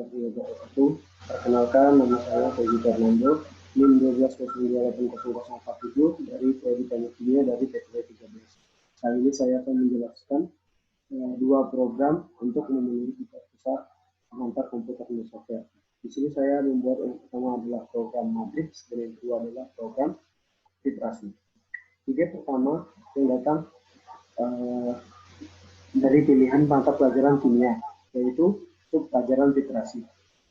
warahmatullahi wabarakatuh. Perkenalkan, nama saya Feby Fernando, NIM 12028047 dari Prodi Teknik Kimia dari TPW 13. Kali ini saya akan menjelaskan dua program untuk memenuhi besar pengantar komputer dan software. Di sini saya membuat yang pertama adalah program matriks dan yang kedua adalah program titrasi. Ide pertama yang datang dari pilihan mata pelajaran kimia, yaitu pelajaran titrasi.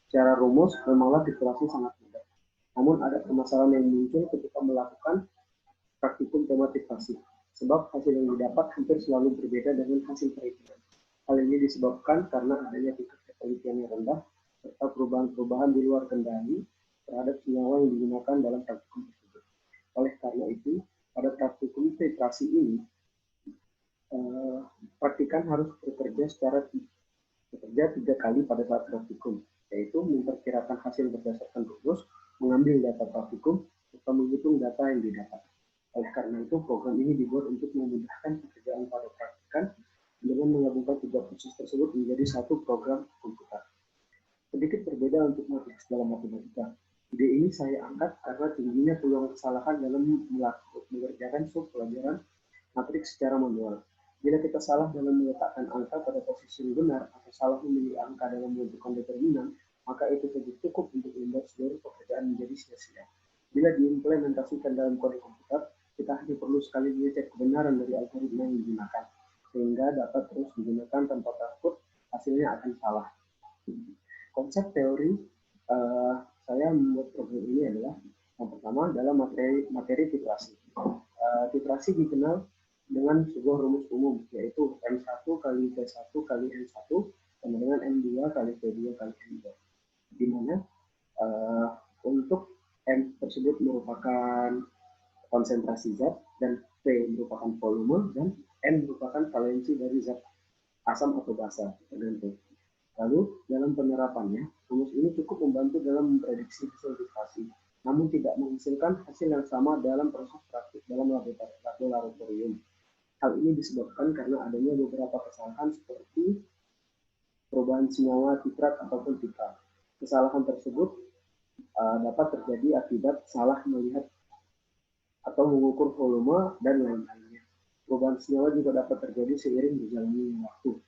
Secara rumus, memanglah titrasi sangat mudah. Namun ada permasalahan yang muncul ketika melakukan praktikum tema titrasi, sebab hasil yang didapat hampir selalu berbeda dengan hasil perhitungan. Hal ini disebabkan karena adanya tingkat ketelitian yang rendah, serta perubahan-perubahan di luar kendali terhadap senyawa yang digunakan dalam praktikum tersebut. Oleh karena itu, pada praktikum titrasi ini, praktikan harus bekerja 3 kali pada saat praktikum, yaitu memperkirakan hasil berdasarkan rumus, mengambil data praktikum, serta menghitung data yang didapat. Oleh karena itu, program ini dibuat untuk memudahkan pekerjaan pada praktikan dengan menggabungkan 3 proses tersebut menjadi satu program komputer. Sedikit berbeda untuk matriks dalam matematika. Ide ini saya angkat karena tingginya peluang kesalahan dalam mengerjakan sub pelajaran matriks secara manual. Bila kita salah dalam meletakkan angka pada posisi yang benar atau salah memilih angka dalam menentukan determinan, maka itu saja cukup untuk membuat seluruh pekerjaan menjadi sia-sia. Bila diimplementasikan dalam kode komputer, kita hanya perlu sekali mengecek kebenaran dari algoritma yang digunakan, sehingga dapat terus digunakan tanpa takut hasilnya akan salah. Konsep teori saya membuat program ini adalah yang pertama dalam materi titrasi. Titrasi dikenal dengan sebuah rumus umum, yaitu M1 kali P1 kali N1 sama dengan M2 kali P2 kali N2. Di mana untuk M tersebut merupakan konsentrasi zat dan P merupakan volume dan N merupakan valensi dari zat asam atau basa, tergantung. Lalu dalam penerapannya, rumus ini cukup membantu dalam memprediksi hasil titrasi, namun tidak menghasilkan hasil yang sama dalam proses praktik dalam laboratorium. Hal ini disebabkan karena adanya beberapa kesalahan seperti perubahan senyawa titrat ataupun titrat. Kesalahan tersebut dapat terjadi akibat salah melihat atau mengukur volume dan lain-lainnya. Perubahan senyawa juga dapat terjadi seiring berjalannya waktu.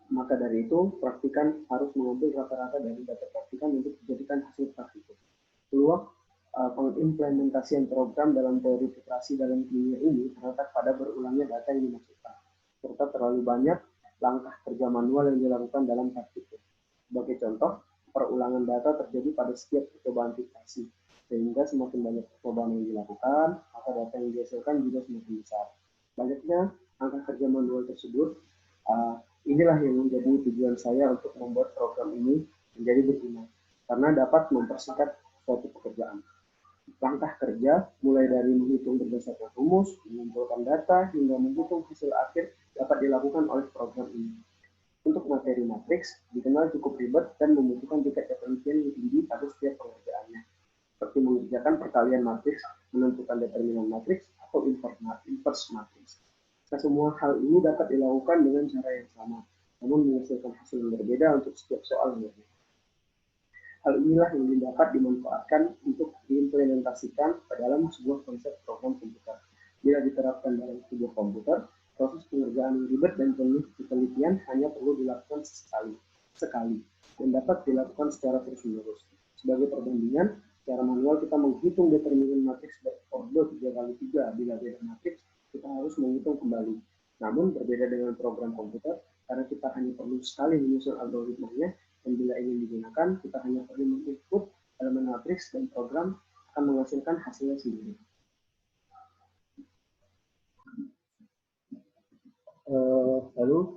Maka dari itu, praktikan harus mengambil rata-rata dari data praktikan untuk dijadikan hasil praktikum. Peluang pengimplementasian program dalam teori titrasi dalam kimia ini terletak pada berulangnya data yang dimasukkan, serta terlalu banyak langkah kerja manual yang dilakukan dalam praktikum. Sebagai contoh, perulangan data terjadi pada setiap percobaan titrasi, sehingga semakin banyak percobaan yang dilakukan, maka data yang dihasilkan juga semakin besar. Banyaknya angka kerja manual tersebut, inilah yang menjadi tujuan saya untuk membuat program ini menjadi berguna, karena dapat mempersingkat suatu pekerjaan. Langkah kerja, mulai dari menghitung berdasarkan rumus, mengumpulkan data, hingga menghitung hasil akhir dapat dilakukan oleh program ini. Untuk materi matriks, dikenal cukup ribet dan membutuhkan tingkat ketelitian yang tinggi pada setiap pengerjaannya, seperti mengerjakan perkalian matriks, menentukan determinan matriks, atau inverse matriks. Semua hal ini dapat dilakukan dengan cara yang sama, namun menghasilkan hasil yang berbeda untuk setiap soal yang berbeda. Hal inilah yang dapat dimanfaatkan untuk diimplementasikan ke dalam sebuah konsep program komputer. Bila diterapkan dalam sebuah komputer, proses pengerjaan yang ribet dan penuh penelitian hanya perlu dilakukan sekali, dan dapat dilakukan secara terus-menerus. Sebagai perbandingan, secara manual kita menghitung determinan matriks berordo 3x3. Bila beda matriks, kita harus menghitung kembali. Namun berbeda dengan program komputer, karena kita hanya perlu sekali menyusun algoritmanya, dan bila ingin digunakan, kita hanya perlu menginput elemen matriks dan program akan menghasilkan hasilnya sendiri. Lalu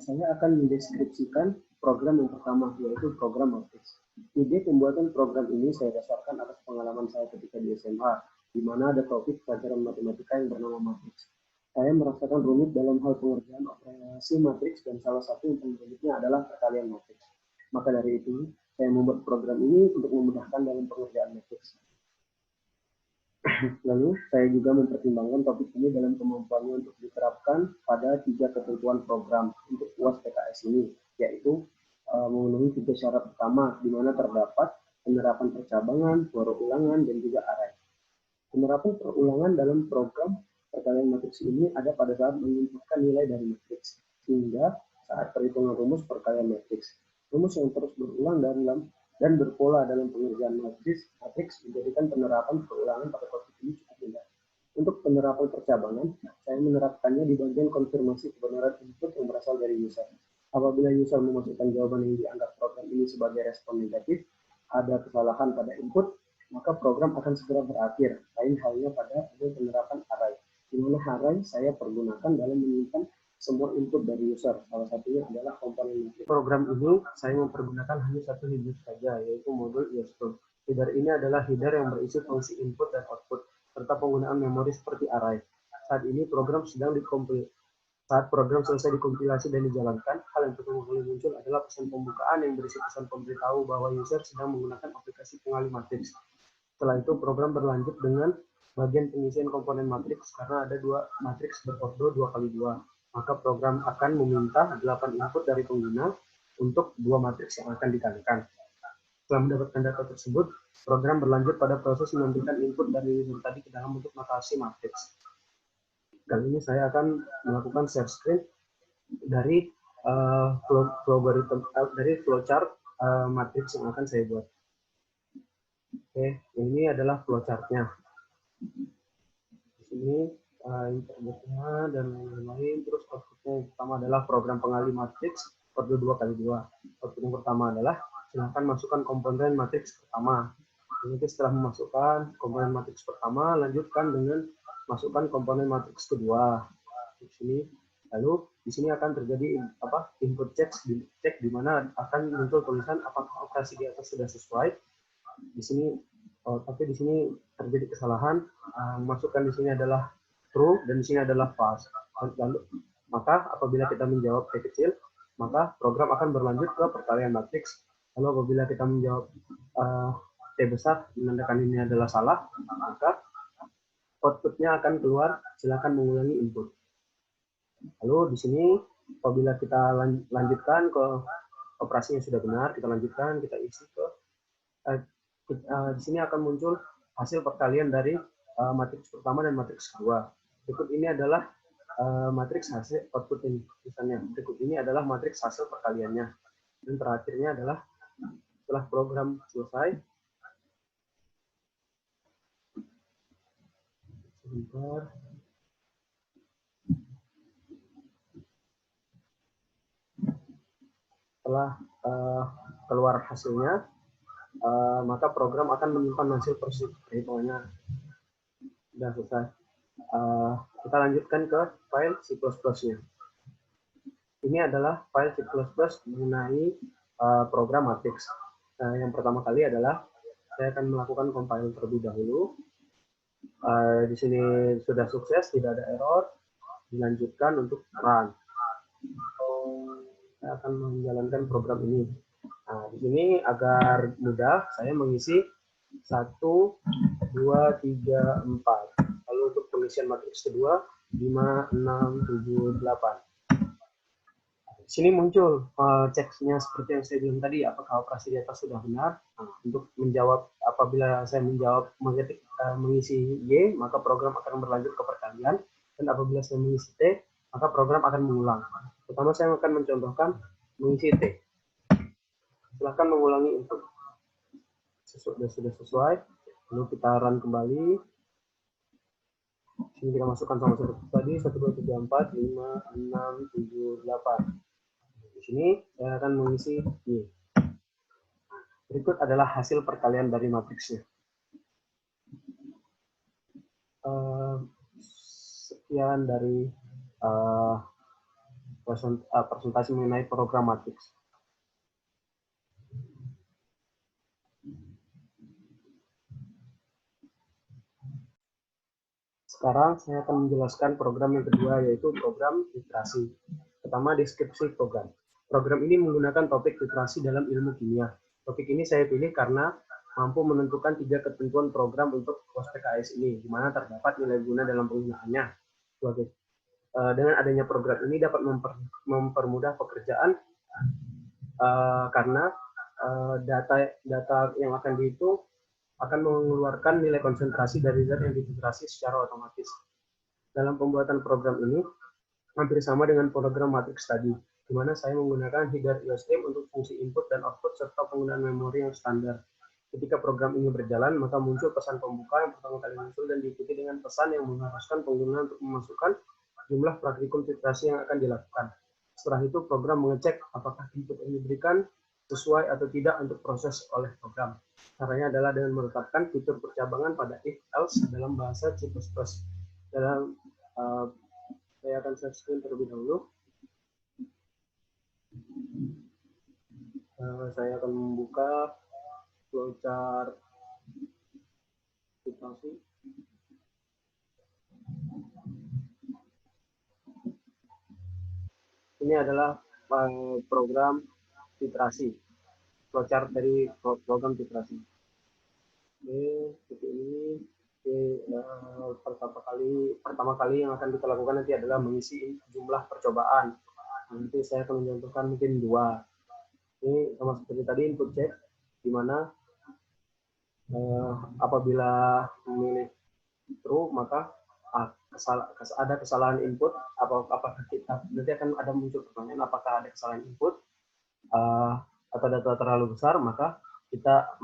saya akan mendeskripsikan program yang pertama, yaitu program matriks. Ide pembuatan program ini saya dasarkan atas pengalaman saya ketika di SMA, di mana ada topik pelajaran matematika yang bernama matriks. Saya merasakan rumit dalam hal pengerjaan operasi matriks dan salah satu yang paling rumitnya adalah perkalian matriks. Maka dari itu, saya membuat program ini untuk memudahkan dalam pengerjaan matriks. Lalu, saya juga mempertimbangkan topik ini dalam kemampuannya untuk diterapkan pada 3 ketentuan program untuk UAS PKS ini, yaitu memenuhi 3 syarat utama, di mana terdapat penerapan percabangan, perulangan, dan juga array. Penerapan perulangan dalam program perkalian matriks ini ada pada saat menginputkan nilai dari matriks, sehingga saat perhitungan rumus perkalian matriks. Rumus yang terus berulang dan berpola dalam pengerjaan matriks menjadikan penerapan perulangan pada topik ini cukup mudah. Untuk penerapan percabangan, saya menerapkannya di bagian konfirmasi kebenaran input yang berasal dari user. Apabila user memasukkan jawaban yang dianggap program ini sebagai respon negatif, ada kesalahan pada input, maka program akan segera berakhir. Lain halnya pada penerapan array. Di mana array saya pergunakan dalam menyimpan semua input dari user. Salah satunya adalah komponen matriks. Program ini saya mempergunakan hanya satu header saja, yaitu modul useful. Header ini adalah header yang berisi fungsi input dan output, serta penggunaan memori seperti array. Saat ini program sedang dikompilasi. Saat program selesai dikompilasi dan dijalankan, hal yang pertama kali muncul adalah pesan pembukaan yang berisi pesan pemberitahu bahwa user sedang menggunakan aplikasi pengali matriks. Setelah itu, program berlanjut dengan bagian pengisian komponen matriks karena ada 2 matriks berordo 2x2. Maka program akan meminta 8 input dari pengguna untuk 2 matriks yang akan dikalikan. Setelah mendapatkan data tersebut, program berlanjut pada proses menampilkan input dari user tadi ke dalam bentuk notasi matriks. Kali ini saya akan melakukan share screen dari flowchart matriks yang akan saya buat. Oke, ini adalah flowchartnya. Di sini inputnya dan lain-lain. Terus outputnya yang pertama adalah program pengali matriks ordo 2x2. Output yang pertama adalah silakan masukkan komponen matriks pertama. Nanti setelah memasukkan komponen matriks pertama, lanjutkan dengan masukkan komponen matriks kedua di sini. Lalu di sini akan terjadi input cek di mana akan muncul tulisan apakah operasi di atas sudah sesuai. Di sini tapi di sini terjadi kesalahan. Masukkan di sini adalah true dan di sini adalah false. Lalu maka apabila kita menjawab T kecil, maka program akan berlanjut ke perkalian matriks. Lalu apabila kita menjawab T besar menandakan ini adalah salah, maka outputnya akan keluar, silakan mengulangi input. Lalu di sini apabila kita lanjutkan ke operasi yang sudah benar, kita lanjutkan, kita isi ke di sini akan muncul hasil perkalian dari matriks pertama dan matriks kedua. Berikut ini adalah matriks hasil output ini. Misalnya berikut ini adalah matriks hasil perkaliannya. Dan terakhirnya adalah setelah program selesai. Sebentar. Setelah keluar hasilnya, maka program akan menyimpan hasil perhitungannya. Sudah selesai. Kita lanjutkan ke file C++-nya. Ini adalah file C++ mengenai program matriks. Yang pertama kali adalah saya akan melakukan compile terlebih dahulu. Di sini sudah sukses, tidak ada error. Dilanjutkan untuk run. Saya akan menjalankan program ini. Nah, di sini agar mudah, saya mengisi 1, 2, 3, 4. Lalu untuk pengisian matriks kedua, 5, 6, 7, 8. Di sini muncul ceknya seperti yang saya bilang tadi, apakah operasi di atas sudah benar. Nah, untuk menjawab, apabila saya menjawab mengisi Y, maka program akan berlanjut ke perkalian. Dan apabila saya mengisi T, maka program akan mengulang. Pertama saya akan mencontohkan mengisi T. Silakan mengulangi input. Sudah sesuai. Lalu kita run kembali. Sini kita masukkan sama seperti tadi 1, 2, 3, 4, 5, 6, 7, 8. Di sini saya akan mengisi Y. Berikut adalah hasil perkalian dari matriksnya. Sekian dari presentasi mengenai program matriks. Sekarang saya akan menjelaskan program yang kedua, yaitu program literasi. Pertama, deskripsi program. Program ini menggunakan topik literasi dalam ilmu kimia. Topik ini saya pilih karena mampu menentukan 3 ketentuan program untuk POS-PKS ini, di mana terdapat nilai guna dalam penggunaannya. Dengan adanya program ini dapat mempermudah pekerjaan karena data yang akan dihitung akan mengeluarkan nilai konsentrasi dari zat yang difiltrasi secara otomatis. Dalam pembuatan program ini hampir sama dengan program matrix tadi, di mana saya menggunakan header IOStream untuk fungsi input dan output serta penggunaan memori yang standar. Ketika program ini berjalan, maka muncul pesan pembuka yang pertama kali muncul dan diikuti dengan pesan yang mengharuskan pengguna untuk memasukkan jumlah praktikum filtrasi yang akan dilakukan. Setelah itu, program mengecek apakah input yang diberikan sesuai atau tidak untuk proses oleh program. Caranya adalah dengan menetapkan fitur percabangan pada if-else dalam bahasa C++. Saya akan share screen terlebih dahulu. Saya akan membuka flowchart filtrasi. Ini adalah program filtrasi, flowchart dari program filtrasi. Oke, seperti ini. Pertama kali yang akan kita lakukan nanti adalah mengisi jumlah percobaan. Nanti saya akan mencontohkan mungkin 2. Ini sama seperti tadi input check, di mana apabila memilih true maka ada kesalahan input. Apakah kita nanti akan ada muncul pertanyaan apakah ada kesalahan input atau data terlalu besar, maka kita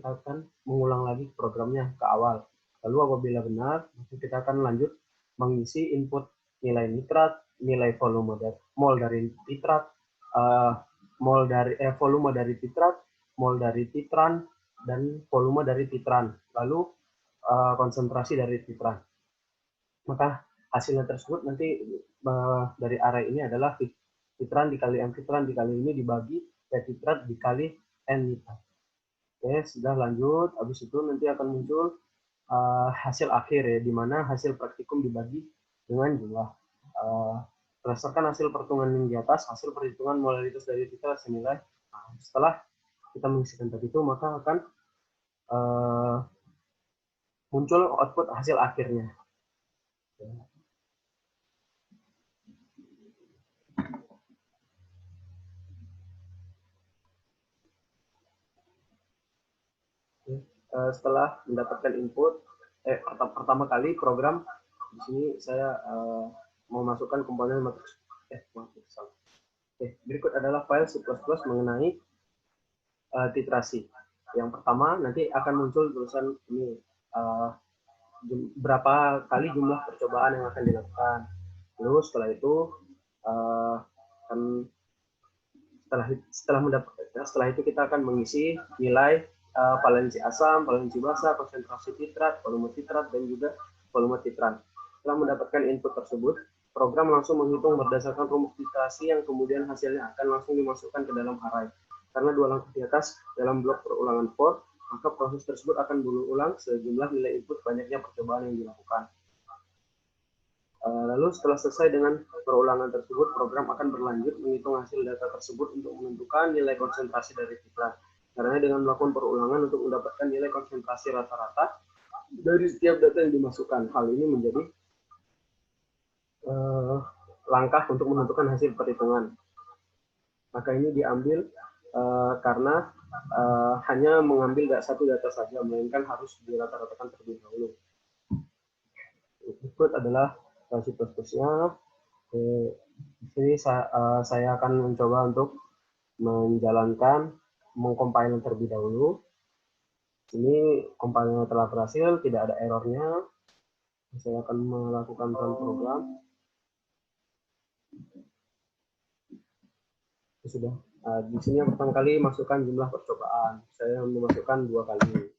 akan mengulang lagi programnya ke awal. Lalu apabila benar, kita akan lanjut mengisi input nilai nitrat, nilai volume mol dari nitrat, volume dari titrat, mol dari titran, dan volume dari titran. Lalu konsentrasi dari titran. Maka hasilnya tersebut nanti dari array ini adalah titran dikali M-titran dikali ini dibagi T-titrat dikali N-nitrat. Oke, sudah lanjut. Habis itu nanti akan muncul hasil akhir ya, di mana hasil praktikum dibagi dengan jumlah. Berdasarkan hasil perhitungan yang di atas, hasil perhitungan molaritas dari titrat senilai. Setelah kita mengisikan tadi itu, maka akan muncul output hasil akhirnya. Setelah mendapatkan input, pertama kali program di sini saya memasukkan komponen matriks. Berikut adalah file C++ mengenai titrasi. Yang pertama nanti akan muncul tulisan ini berapa kali jumlah percobaan yang akan dilakukan. Lalu setelah itu setelah itu kita akan mengisi nilai valensi asam, valensi basa, konsentrasi titrat, volume titrat, dan juga volume titran. Setelah mendapatkan input tersebut, program langsung menghitung berdasarkan rumus titrasi yang kemudian hasilnya akan langsung dimasukkan ke dalam array. Karena 2 langkah di atas dalam blok perulangan for, maka proses tersebut akan berulang sejumlah nilai input banyaknya percobaan yang dilakukan. Lalu setelah selesai dengan perulangan tersebut, program akan berlanjut menghitung hasil data tersebut untuk menentukan nilai konsentrasi dari titrat. Karena dengan melakukan perulangan untuk mendapatkan nilai konsentrasi rata-rata dari setiap data yang dimasukkan. Hal ini menjadi langkah untuk menentukan hasil perhitungan. Maka ini diambil karena hanya mengambil satu data saja, melainkan harus dirata-ratakan terlebih dahulu. Berikut adalah C++-nya. Di sini saya akan mencoba untuk mengcompile terlebih dahulu. Ini compile telah berhasil, tidak ada errornya. Saya akan melakukan run program. Sudah. Di sini yang pertama kali masukkan jumlah percobaan. Saya memasukkan 2 kali.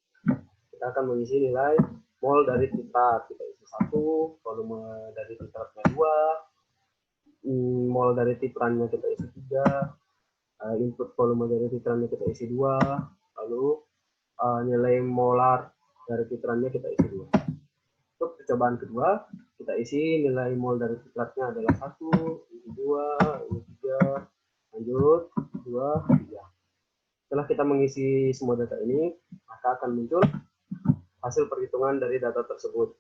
Kita akan mengisi nilai mol dari titrat. Kita isi 1, volume dari titratnya 2, mol dari titrannya kita isi 3, input volume dari titrannya kita isi 2, lalu nilai molar dari titrannya kita isi 2. Untuk percobaan kedua, kita isi nilai mol dari titratnya adalah 1, ini 2, ini 3, lanjut 2, 3. Setelah kita mengisi semua data ini, maka akan muncul hasil perhitungan dari data tersebut.